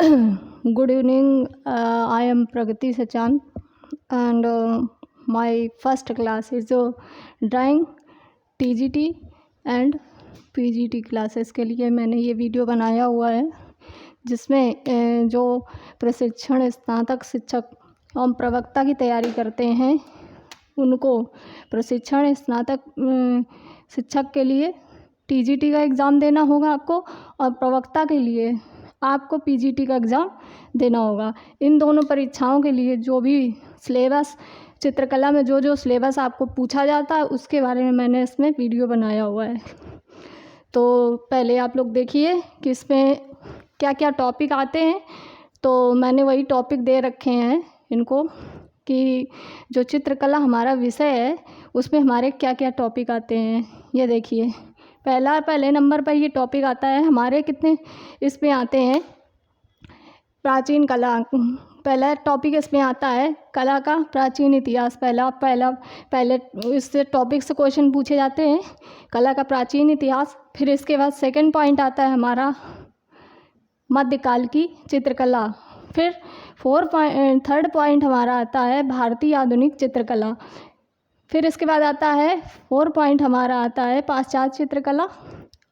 Good evening. I am Pragati Sachan, and my first class is drawing TGT and PGT classes के लिए मैंने ये video बनाया हुआ है, जिसमें जो प्रशिक्षण स्नातक शिक्षक एवं प्रवक्ता की तैयारी करते हैं उनको प्रशिक्षण स्नातक शिक्षक के लिए TGT का एग्ज़ाम देना होगा आपको, और प्रवक्ता के लिए आपको PGT का एग्ज़ाम देना होगा। इन दोनों परीक्षाओं के लिए जो भी सिलेबस, चित्रकला में जो जो सिलेबस आपको पूछा जाता है उसके बारे में मैंने इसमें वीडियो बनाया हुआ है। तो पहले आप लोग देखिए कि इसमें क्या क्या टॉपिक आते हैं। तो मैंने वही टॉपिक दे रखे हैं इनको कि जो चित्रकला हमारा विषय है उसमें हमारे क्या क्या टॉपिक आते हैं। ये देखिए, पहले नंबर पर ये टॉपिक आता है हमारे, कितने इसमें आते हैं, प्राचीन कला। पहला टॉपिक इसमें आता है कला का प्राचीन इतिहास। पहले इस टॉपिक से क्वेश्चन पूछे जाते हैं, कला का प्राचीन इतिहास। फिर इसके बाद सेकंड पॉइंट आता है हमारा मध्यकाल की चित्रकला। फिर थर्ड पॉइंट हमारा आता है भारतीय आधुनिक चित्रकला। फिर इसके बाद आता है 4 पॉइंट हमारा आता है पाश्चात्य चित्रकला,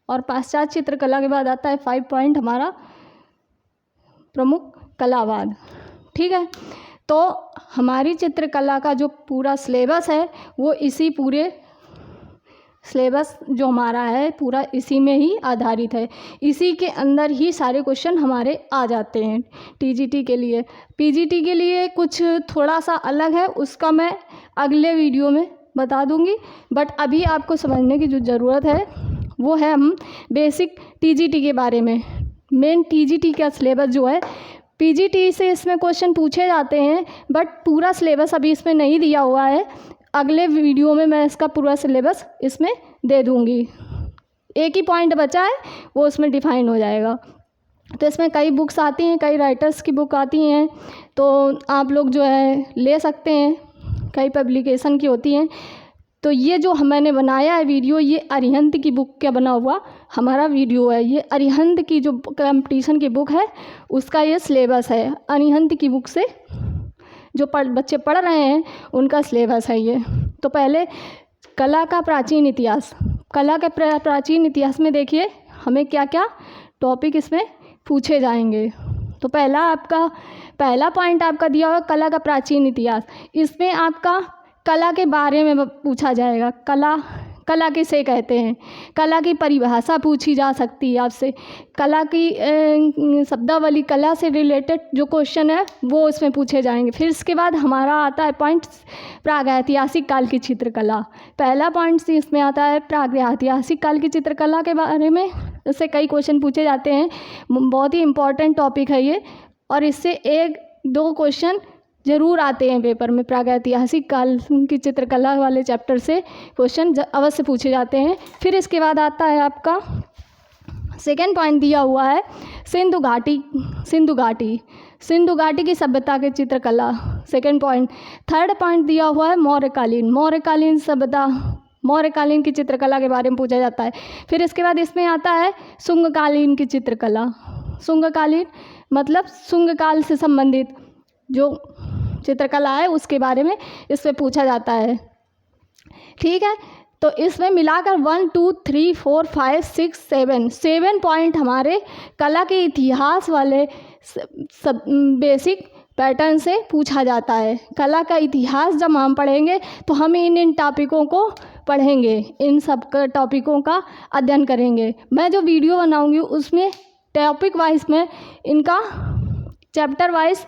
और पाश्चात्य चित्रकला के बाद आता है 5 पॉइंट हमारा प्रमुख कलावाद। ठीक है, तो हमारी चित्रकला का जो पूरा सिलेबस है वो इसी पूरे सिलेबस जो हमारा है पूरा इसी में ही आधारित है। इसी के अंदर ही सारे क्वेश्चन हमारे आ जाते हैं TGT के लिए। PGT के लिए कुछ थोड़ा सा अलग है, उसका मैं अगले वीडियो में बता दूंगी। बट अभी आपको समझने की जो ज़रूरत है वो है हम बेसिक TGT के बारे में। मेन TGT का सिलेबस जो है, PGT से इसमें क्वेश्चन पूछे जाते हैं बट पूरा सिलेबस अभी इसमें नहीं दिया हुआ है। अगले वीडियो में मैं इसका पूरा सिलेबस इसमें दे दूंगी। एक ही पॉइंट बचा है, वो उसमें डिफाइन हो जाएगा। तो इसमें कई बुक्स आती हैं, कई राइटर्स की बुक आती हैं, तो आप लोग जो है ले सकते हैं, कई पब्लिकेशन की होती हैं। तो ये जो मैंने बनाया है वीडियो, ये अरिहंत की बुक का बना हुआ हमारा वीडियो है। ये अरिहंत की जो कंपटीशन की बुक है उसका ये सिलेबस है। अरिहंत की बुक से जो बच्चे पढ़ रहे हैं उनका सिलेबस है ये। तो पहले कला का प्राचीन इतिहास। कला के प्राचीन इतिहास में देखिए हमें क्या क्या टॉपिक इसमें पूछे जाएंगे। तो पहला पॉइंट आपका दिया हुआ कला का प्राचीन इतिहास। इसमें आपका कला के बारे में पूछा जाएगा। कला किसे कहते हैं, कला की परिभाषा पूछी जा सकती है आपसे। कला की शब्दावली, कला से रिलेटेड जो क्वेश्चन है वो इसमें पूछे जाएंगे। फिर इसके बाद हमारा आता है पॉइंट प्रागैतिहासिक काल की चित्रकला। पहला पॉइंट इसमें आता है प्रागैतिहासिक काल की चित्रकला के बारे में। इससे कई क्वेश्चन पूछे जाते हैं, बहुत ही इम्पोर्टेंट टॉपिक है ये, और इससे 1-2 क्वेश्चन ज़रूर आते हैं पेपर में। प्रागैतिहासिक काल की चित्रकला वाले चैप्टर से क्वेश्चन अवश्य पूछे जाते हैं। फिर इसके बाद आता है आपका सेकेंड पॉइंट दिया हुआ है सिंधु घाटी की सभ्यता की चित्रकला, सेकेंड पॉइंट। थर्ड पॉइंट दिया हुआ है मौर्यकालीन सभ्यता, मौर्यकालीन की चित्रकला के बारे में पूछा जाता है। फिर इसके बाद इसमें आता है शुंगकालीन की चित्रकला। शुंगकालीन मतलब शुंग काल से संबंधित जो चित्रकला है उसके बारे में इसमें पूछा जाता है। ठीक है, तो इसमें मिलाकर 1 2 3 4 5 6 7 पॉइंट हमारे कला के इतिहास वाले सब बेसिक पैटर्न से पूछा जाता है। कला का इतिहास जब हम पढ़ेंगे तो हम इन टॉपिकों को पढ़ेंगे, इन सब टॉपिकों का अध्ययन करेंगे। मैं जो वीडियो बनाऊंगी उसमें टॉपिक वाइज में इनका चैप्टर वाइज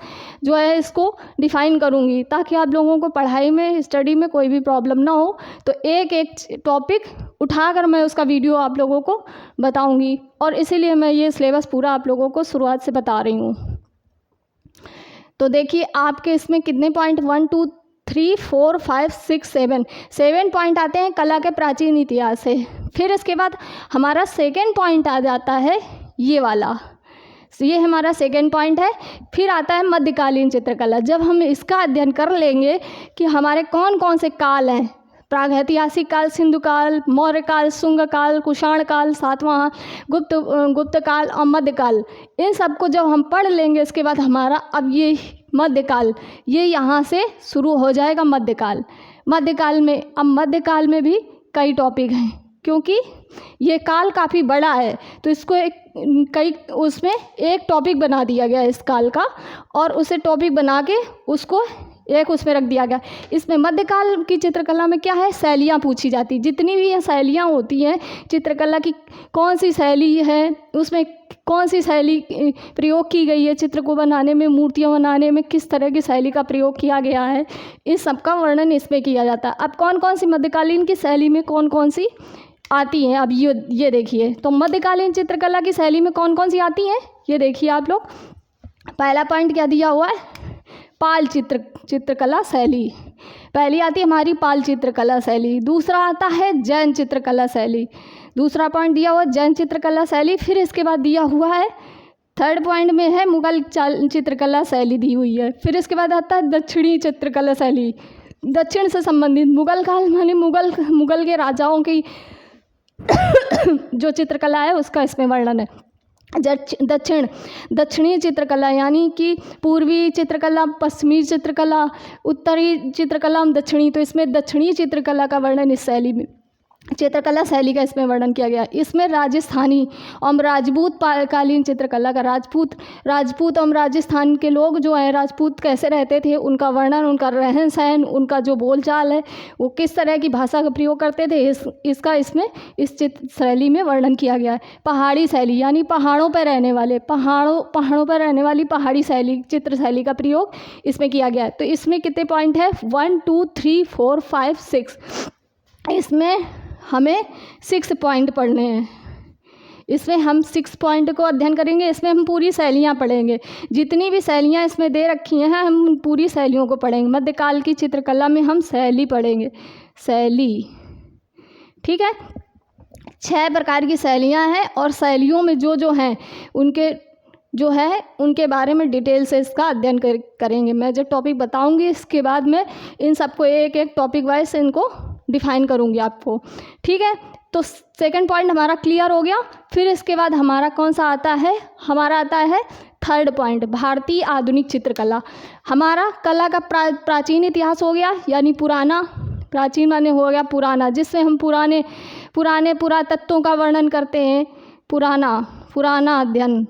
जो है इसको डिफ़ाइन करूँगी, ताकि आप लोगों को पढ़ाई में, स्टडी में कोई भी प्रॉब्लम ना हो। तो एक टॉपिक उठाकर मैं उसका वीडियो आप लोगों को बताऊँगी, और इसीलिए मैं ये सिलेबस पूरा आप लोगों को शुरुआत से बता रही हूँ। तो देखिए आपके इसमें कितने पॉइंट 1 2 3 4 5 6 7 पॉइंट आते हैं कला के प्राचीन इतिहास से। फिर इसके बाद हमारा सेकेंड पॉइंट आ जाता है ये वाला, ये हमारा सेकेंड पॉइंट है। फिर आता है मध्यकालीन चित्रकला। जब हम इसका अध्ययन कर लेंगे कि हमारे कौन कौन से काल हैं, प्रागैतिहासिक काल, सिंधु काल, मौर्य काल, शुंग काल, कुषाण काल, सातवां गुप्त काल और मध्यकाल। इन सबको जब हम पढ़ लेंगे इसके बाद हमारा अब ये मध्यकाल, ये यहाँ से शुरू हो जाएगा मध्यकाल। मध्यकाल में भी कई टॉपिक हैं, क्योंकि ये काल काफ़ी बड़ा है तो इसको उसमें एक टॉपिक बना दिया गया इस काल का, और उसे टॉपिक बना के उसको एक उसमें रख दिया गया। इसमें मध्यकाल की चित्रकला में क्या है, शैलियाँ पूछी जाती, जितनी भी शैलियाँ होती हैं चित्रकला की, कौन सी शैली है, उसमें कौन सी शैली प्रयोग की गई है, चित्र को बनाने में, मूर्तियाँ बनाने में किस तरह की शैली का प्रयोग किया गया है, इस सब का वर्णन इसमें किया जाता है। अब कौन कौन सी मध्यकालीन की शैली में कौन कौन सी आती हैं, अब ये देखिए। तो मध्यकालीन चित्रकला की शैली में कौन कौन सी आती हैं ये देखिए आप लोग। पहला पॉइंट क्या दिया हुआ है, पाल चित्रकला शैली, पहली आती है हमारी पाल चित्रकला शैली। दूसरा आता है जैन चित्रकला शैली, दूसरा पॉइंट दिया हुआ है जैन चित्रकला शैली। फिर इसके बाद दिया हुआ है थर्ड पॉइंट में है मुगल चित्रकला शैली दी हुई है। फिर इसके बाद आता है दक्षिणी चित्रकला शैली, दक्षिण से संबंधित, मुगल काल माने मुगल के राजाओं की जो चित्रकला है उसका इसमें वर्णन है। दक्षिणी चित्रकला यानी कि पूर्वी चित्रकला, पश्चिमी चित्रकला, उत्तरी चित्रकला, दक्षिणी, तो इसमें दक्षिणी चित्रकला का वर्णन इस शैली में, चित्रकला शैली का इसमें वर्णन किया गया। इसमें राजस्थानी और राजपूत कालीन चित्रकला का, राजपूत और राजस्थान के लोग जो हैं, राजपूत कैसे रहते थे, उनका वर्णन, उनका रहन सहन, उनका जो बोलचाल है, वो किस तरह की भाषा का प्रयोग करते थे, इसका इसमें इस चित्र शैली में वर्णन किया गया है। पहाड़ी शैली यानी पहाड़ों पर रहने वाले, पहाड़ों पर रहने वाली पहाड़ी शैली, चित्र शैली का प्रयोग इसमें किया गया है। तो इसमें कितने पॉइंट है, 1 2 3 4 5 6, इसमें हमें 6 पॉइंट पढ़ने हैं। इसमें हम 6 पॉइंट को अध्ययन करेंगे। इसमें हम पूरी शैलियाँ पढ़ेंगे, जितनी भी शैलियाँ इसमें दे रखी हैं हम पूरी शैलियों को पढ़ेंगे। मध्यकाल की चित्रकला में हम शैली पढ़ेंगे, शैली, ठीक है। 6 प्रकार की शैलियाँ हैं और शैलियों में जो हैं उनके बारे में डिटेल से इसका अध्ययन करेंगे। मैं जब टॉपिक बताऊंगी इसके बाद में इन सबको एक एक टॉपिक वाइज इनको डिफाइन करूंगी आपको, ठीक है। तो सेकंड पॉइंट हमारा क्लियर हो गया। फिर इसके बाद हमारा कौन सा आता है, हमारा आता है थर्ड पॉइंट, भारतीय आधुनिक चित्रकला। हमारा कला का प्राचीन इतिहास हो गया, यानी पुराना, प्राचीन माने हो गया पुराना, जिसमें हम पुराने पुरातत्वों का वर्णन करते हैं, पुराना अध्ययन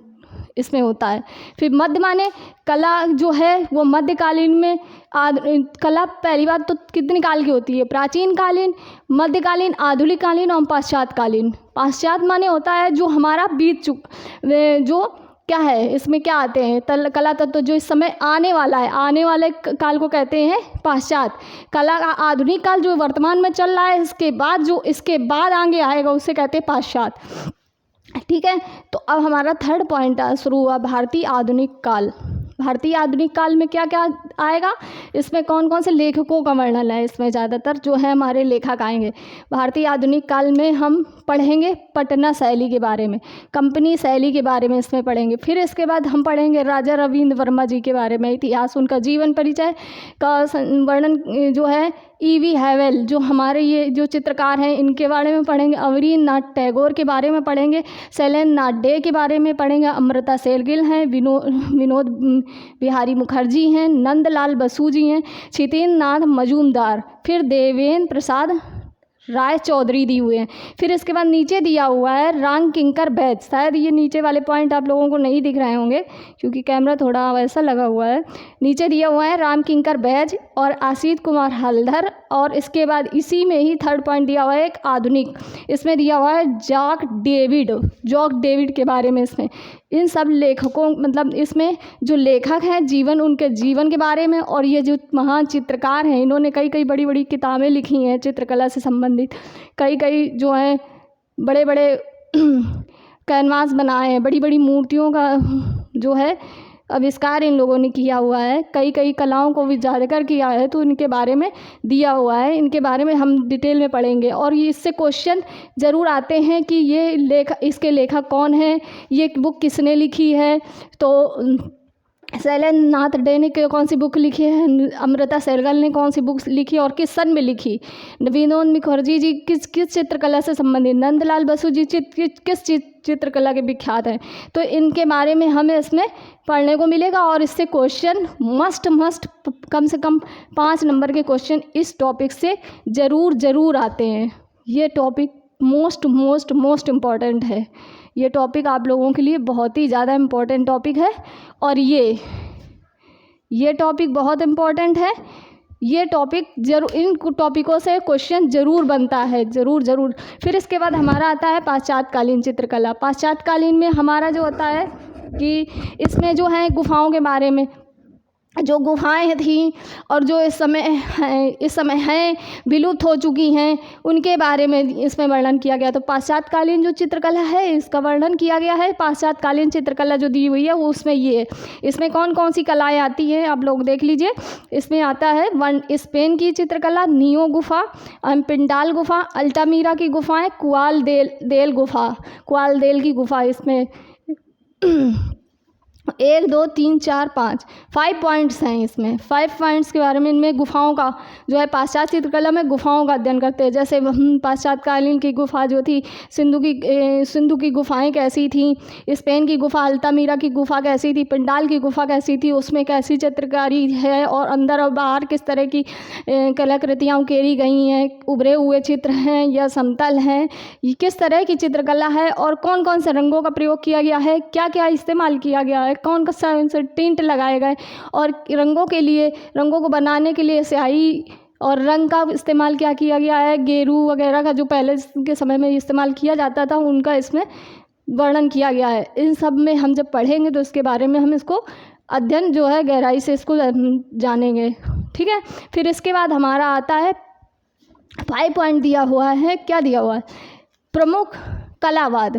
इसमें होता है। फिर मध्य माने कला जो है वो मध्यकालीन में, कला पहली बात तो कितनी काल की होती है, प्राचीन कालीन, मध्यकालीन, आधुनिक कालीन और पाश्चात्य कालीन। पाश्चात्य माने होता है जो हमारा बीत जो क्या है, इसमें क्या आते हैं कला तत्व जो इस समय आने वाला है, आने वाले काल को कहते हैं पाश्चात्य कला का। आधुनिक काल जो वर्तमान में चल रहा है, इसके बाद आगे आएगा उसे कहते हैं पाश्चात्य, ठीक है। तो अब हमारा थर्ड पॉइंट शुरू हुआ, भारतीय आधुनिक काल। भारतीय आधुनिक काल में क्या क्या आएगा, इसमें कौन कौन से लेखकों का वर्णन है, इसमें ज़्यादातर जो है हमारे लेखक आएंगे। भारतीय आधुनिक काल में हम पढ़ेंगे पटना शैली के बारे में, कंपनी शैली के बारे में इसमें पढ़ेंगे। फिर इसके बाद हम पढ़ेंगे राजा रविंद्र वर्मा जी के बारे में, इतिहास, उनका जीवन परिचय का वर्णन जो है। E.V. हैवेल जो हमारे ये जो चित्रकार हैं इनके बारे में पढ़ेंगे। अवनींद्रनाथ टैगोर के बारे में पढ़ेंगे। शैलेंद्रनाथ डे के बारे में पढ़ेंगे। अमृता शेरगिल हैं, विनोद बिहारी मुखर्जी हैं, नंदलाल बसु जी हैं, क्षितेंद्र नाथ मजूमदार, फिर देवेंद्र प्रसाद राय चौधरी दी हुए हैं। फिर इसके बाद नीचे दिया हुआ है राम किंकर बैज, शायद ये नीचे वाले पॉइंट आप लोगों को नहीं दिख रहे होंगे क्योंकि कैमरा थोड़ा वैसा लगा हुआ है। नीचे दिया हुआ है राम किंकर बैज और आशीष कुमार हल्दर, और इसके बाद इसी में ही थर्ड पॉइंट दिया हुआ है एक आधुनिक, इसमें दिया हुआ है जॉक डेविड के बारे में। इसमें इन सब लेखकों मतलब इसमें जो लेखक हैं उनके जीवन के बारे में, और ये जो महान चित्रकार हैं इन्होंने कई बड़ी बड़ी किताबें लिखी हैं चित्रकला से संबंधित, कई जो हैं बड़े बड़े कैनवास बनाए हैं, बड़ी बड़ी मूर्तियों का जो है आविष्कार इन लोगों ने किया हुआ है, कई कलाओं को उजागर किया है, तो इनके बारे में दिया हुआ है। इनके बारे में हम डिटेल में पढ़ेंगे और ये इससे क्वेश्चन ज़रूर आते हैं कि ये इसके लेखक कौन है, ये बुक किसने लिखी है। तो शैलेंद्रनाथ डे ने कौन सी बुक लिखी है, अमृता सहगल ने कौन सी बुक लिखी और किस सन में लिखी, विनोद मुखर्जी जी किस चित्रकला से संबंधित, नंदलाल बसु जी किस चित्रकला के विख्यात हैं। तो इनके बारे में हमें इसमें पढ़ने को मिलेगा और इससे क्वेश्चन मस्ट कम से कम 5 नंबर के क्वेश्चन इस टॉपिक से ज़रूर आते हैं। ये टॉपिक मोस्ट इम्पॉर्टेंट है। ये टॉपिक आप लोगों के लिए बहुत ही ज़्यादा इम्पॉर्टेंट टॉपिक है और ये टॉपिक बहुत इम्पॉर्टेंट है। ये टॉपिक इन टॉपिकों से क्वेश्चन ज़रूर बनता है, ज़रूर। फिर इसके बाद हमारा आता है पाश्चात्यकालीन चित्रकला। पाश्चात्यकालीन में हमारा जो होता है कि इसमें जो है गुफाओं के बारे में, जो गुफाएं थी और जो इस समय हैं विलुप्त हो चुकी हैं, उनके बारे में इसमें वर्णन किया गया। तो पाश्चात्यकालीन जो चित्रकला है इसका वर्णन किया गया है। पाश्चात्यकालीन चित्रकला जो दी हुई है वो उसमें ये है। इसमें कौन कौन सी कलाएं आती हैं आप लोग देख लीजिए। इसमें आता है स्पेन की चित्रकला, नियो गुफा, पिंडाल गुफा, अल्टामीरा की गुफाएँ, कुआल देल की गुफा। इसमें 1 2 3 4 5 पॉइंट्स हैं। इसमें 5 पॉइंट्स के बारे में इनमें गुफाओं का जो है पाश्चात्य चित्रकला में गुफाओं का अध्ययन करते हैं। जैसे पाश्चात्यकालीन की गुफा जो थी, सिंधु की गुफाएं कैसी थी, स्पेन की गुफा अल्तामीरा की गुफा कैसी थी, पिंडाल की गुफा कैसी थी, उसमें कैसी चित्रकारी है और अंदर और बाहर किस तरह की कलाकृतियाँ उकेरी गई हैं, उभरे हुए चित्र हैं या समतल हैं, ये किस तरह की चित्रकला है और कौन कौन से रंगों का प्रयोग किया गया है, क्या क्या इस्तेमाल किया गया है, कौन सा टिंट लगाए गए और रंगों को बनाने के लिए स्याही और रंग का इस्तेमाल क्या किया गया है, गेरू वगैरह का जो पहले के समय में इस्तेमाल किया जाता था उनका इसमें वर्णन किया गया है। इन सब में हम जब पढ़ेंगे तो इसके बारे में हम इसको अध्ययन जो है गहराई से इसको जानेंगे। ठीक है। फिर इसके बाद हमारा आता है 5 पॉइंट दिया हुआ है। क्या दिया हुआ है? प्रमुख कलावाद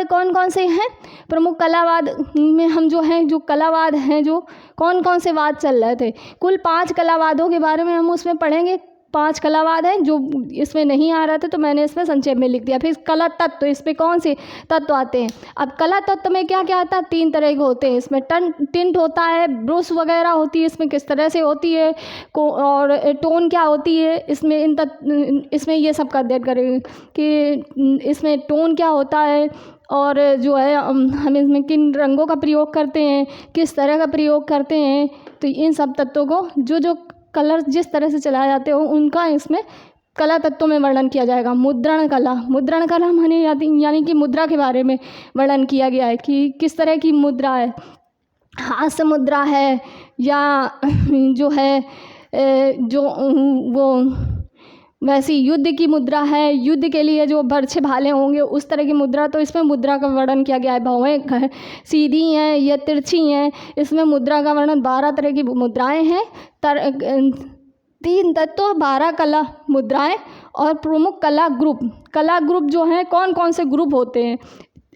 कौन कौन से हैं? प्रमुख कलावाद में हम जो कलावाद हैं, जो कौन कौन से वाद चल रहे थे, कुल 5 कलावादों के बारे में हम उसमें पढ़ेंगे। 5 कलावाद हैं जो इसमें नहीं आ रहे थे तो मैंने इसमें संक्षेप में लिख दिया। फिर कला तत्व, इसमें कौन से तत्व आते हैं? अब कला तत्व में क्या क्या आता है? 3 तरह के होते हैं। इसमें टिंट होता है, ब्रश वगैरह होती है, इसमें किस तरह से होती है और टोन क्या होती है, इसमें ये सब का अध्ययन करेंगे कि इसमें टोन क्या होता है और जो है हम इसमें किन रंगों का प्रयोग करते हैं, किस तरह का प्रयोग करते हैं। तो इन सब तत्वों को जो कलर जिस तरह से चलाए जाते हो उनका इसमें कला तत्वों में वर्णन किया जाएगा। मुद्रण कला माने यानी कि मुद्रा के बारे में वर्णन किया गया है कि किस तरह की मुद्रा है, हास्य मुद्रा है या जो है जो वो वैसी युद्ध की मुद्रा है, युद्ध के लिए जो बर्छे भाले होंगे उस तरह की मुद्रा। तो इसमें मुद्रा का वर्णन किया गया है। भौएं सीधी हैं या तिरछी हैं, इसमें मुद्रा का वर्णन 12 तरह की मुद्राएं हैं। 3 तत्व, 12 कला मुद्राएं और प्रमुख कला ग्रुप जो हैं, कौन कौन से ग्रुप होते हैं?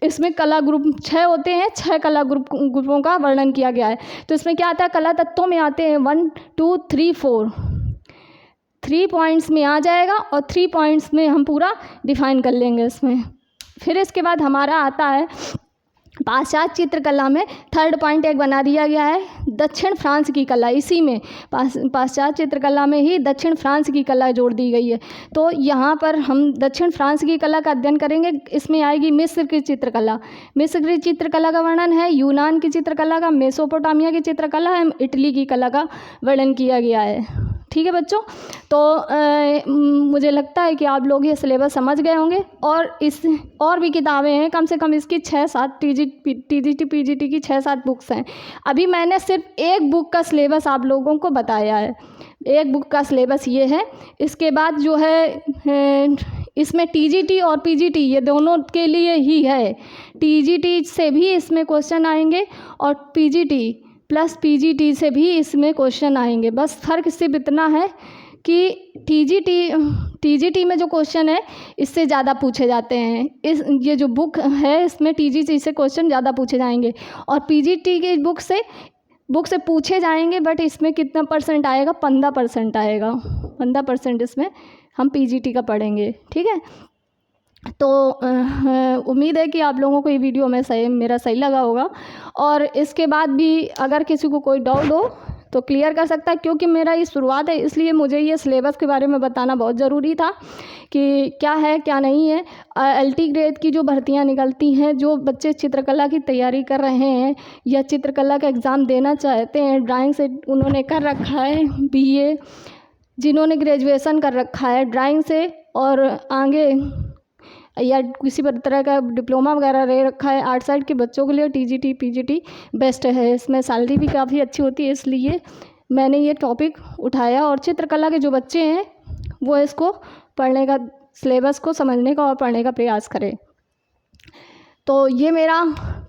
इसमें कला ग्रुप 6 होते हैं। 6 कला ग्रुपों का वर्णन किया गया है। तो इसमें क्या आता है? कला तत्वों में आते हैं 1 2 3 4। 3 पॉइंट्स में आ जाएगा और 3 पॉइंट्स में हम पूरा डिफाइन कर लेंगे इसमें। फिर इसके बाद हमारा आता है पाश्चात्य चित्रकला में 3rd पॉइंट एक बना दिया गया है, दक्षिण फ्रांस की कला। इसी में पाश्चात्य चित्रकला में ही दक्षिण फ्रांस की कला जोड़ दी गई है। तो यहाँ पर हम दक्षिण फ्रांस की कला का अध्ययन करेंगे। इसमें आएगी मिस्र की चित्रकला। मिस्र की चित्रकला का वर्णन है, यूनान की चित्रकला का, मेसोपोटामिया की चित्रकला है, इटली की कला का वर्णन किया गया है। ठीक है बच्चों, तो मुझे लगता है कि आप लोग ये सिलेबस समझ गए होंगे और भी किताबें हैं, कम से कम इसकी 6-7 TGT PGT की 6-7 बुक्स हैं। अभी मैंने सिर्फ एक बुक का सिलेबस आप लोगों को बताया है। एक बुक का सिलेबस ये है। इसके बाद जो है इसमें TGT और PGT ये दोनों के लिए ही है। TGT से भी इसमें क्वेश्चन आएंगे और PGT प्लस PGT से भी इसमें क्वेश्चन आएंगे। बस फ़र्क सिर्फ इतना है कि TGT में जो क्वेश्चन है इससे ज़्यादा पूछे जाते हैं। ये जो बुक है इसमें TGT से क्वेश्चन ज़्यादा पूछे जाएंगे और PGT की बुक से पूछे जाएंगे, बट इसमें कितना % आएगा? 15% आएगा। 15% इसमें हम PGT का पढ़ेंगे। ठीक है। तो उम्मीद है कि आप लोगों को ये वीडियो मेरा सही लगा होगा। और इसके बाद भी अगर किसी को कोई डाउट हो तो क्लियर कर सकता है, क्योंकि मेरा ये शुरुआत है, इसलिए मुझे ये सिलेबस के बारे में बताना बहुत ज़रूरी था कि क्या है क्या नहीं है। LT ग्रेड की जो भर्तियां निकलती हैं, जो बच्चे चित्रकला की तैयारी कर रहे हैं या चित्रकला का एग्ज़ाम देना चाहते हैं, ड्राइंग से उन्होंने कर रखा है BA, जिन्होंने ग्रेजुएशन कर रखा है ड्राइंग से और आगे या किसी भी तरह का डिप्लोमा वगैरह ले रखा है, आर्ट साइड के बच्चों के लिए TGT PGT बेस्ट है। इसमें सैलरी भी काफ़ी अच्छी होती है, इसलिए मैंने ये टॉपिक उठाया। और चित्रकला के जो बच्चे हैं वो इसको पढ़ने का, सिलेबस को समझने का और पढ़ने का प्रयास करें। तो ये मेरा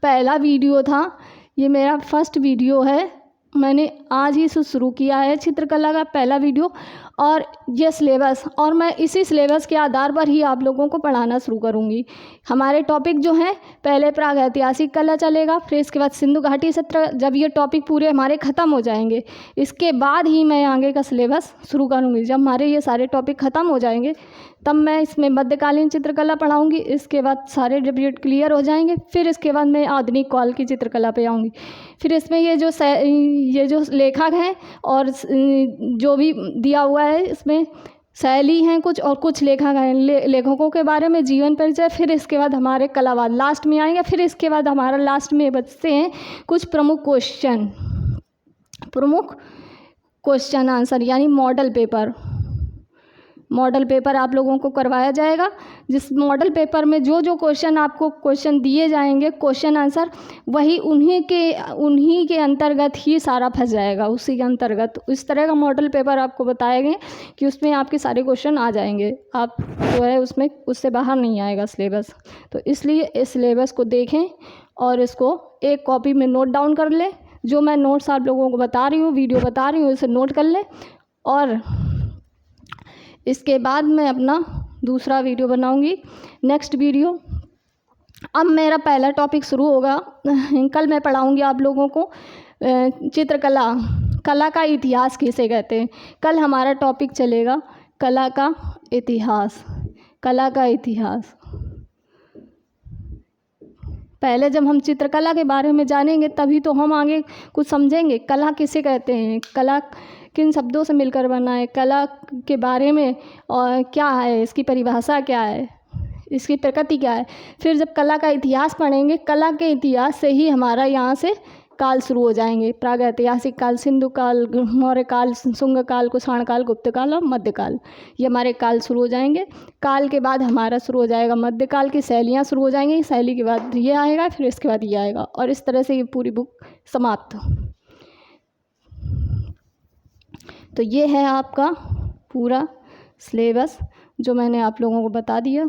पहला वीडियो था, ये मेरा फर्स्ट वीडियो है, मैंने आज ही से शुरू किया है चित्रकला का पहला वीडियो। और ये सिलेबस, और मैं इसी सिलेबस के आधार पर ही आप लोगों को पढ़ाना शुरू करूँगी। हमारे टॉपिक जो हैं, पहले प्रागैतिहासिक कला चलेगा, फिर इसके बाद सिंधु घाटी सत्र। जब ये टॉपिक पूरे हमारे ख़त्म हो जाएंगे, इसके बाद ही मैं आगे का सिलेबस शुरू करूँगी। जब हमारे ये सारे टॉपिक ख़त्म हो जाएंगे तब मैं इसमें मध्यकालीन चित्रकला पढ़ाऊँगी। इसके बाद सारे जब ये क्लियर हो जाएंगे, फिर इसके बाद मैं आधुनिक काल की चित्रकला पे आऊँगी। फिर इसमें ये जो लेखक हैं और जो भी दिया हुआ है, इसमें शैली हैं कुछ, और कुछ लेखक हैं, लेखकों के बारे में जीवन परिचय। फिर इसके बाद हमारे कलावाद लास्ट में आएंगे। फिर इसके बाद हमारा लास्ट में बचते हैं कुछ प्रमुख क्वेश्चन आंसर, यानी मॉडल पेपर आप लोगों को करवाया जाएगा। जिस मॉडल पेपर में जो जो क्वेश्चन दिए जाएंगे, क्वेश्चन आंसर, वही उन्हीं के अंतर्गत ही सारा फंस जाएगा, उसी के अंतर्गत। इस तरह का मॉडल पेपर आपको बताए गए कि उसमें आपके सारे क्वेश्चन आ जाएंगे। आप जो है उसमें उससे बाहर नहीं आएगा सिलेबस। तो इसलिए इस सिलेबस को देखें और इसको एक कॉपी में नोट डाउन कर लें। जो मैं नोट्स आप लोगों को बता रही हूँ, वीडियो बता रही हूँ, उसे नोट कर लें। और इसके बाद मैं अपना दूसरा वीडियो बनाऊंगी, नेक्स्ट वीडियो। अब मेरा पहला टॉपिक शुरू होगा। कल मैं पढ़ाऊंगी आप लोगों को कला का इतिहास किसे कहते हैं। कल हमारा टॉपिक चलेगा कला का इतिहास। पहले जब हम चित्रकला के बारे में जानेंगे तभी तो हम आगे कुछ समझेंगे। कला किसे कहते हैं, कला किन शब्दों से मिलकर बना है, कला के बारे में और क्या है, इसकी परिभाषा क्या है, इसकी प्रकृति क्या है। फिर जब कला का इतिहास पढ़ेंगे, कला के इतिहास से ही हमारा यहाँ से काल शुरू हो जाएंगे। प्रागैतिहासिक काल, सिंधु काल, मौर्य काल, शुंग काल, कुषाण काल, गुप्त काल और मध्यकाल, ये हमारे काल शुरू हो जाएंगे। काल के बाद हमारा शुरू हो जाएगा मध्यकाल की शैलियाँ शुरू हो जाएंगी। शैली के बाद ये आएगा, फिर इसके बाद ये आएगा, और इस तरह से ये पूरी बुक समाप्त। तो ये है आपका पूरा सिलेबस जो मैंने आप लोगों को बता दिया।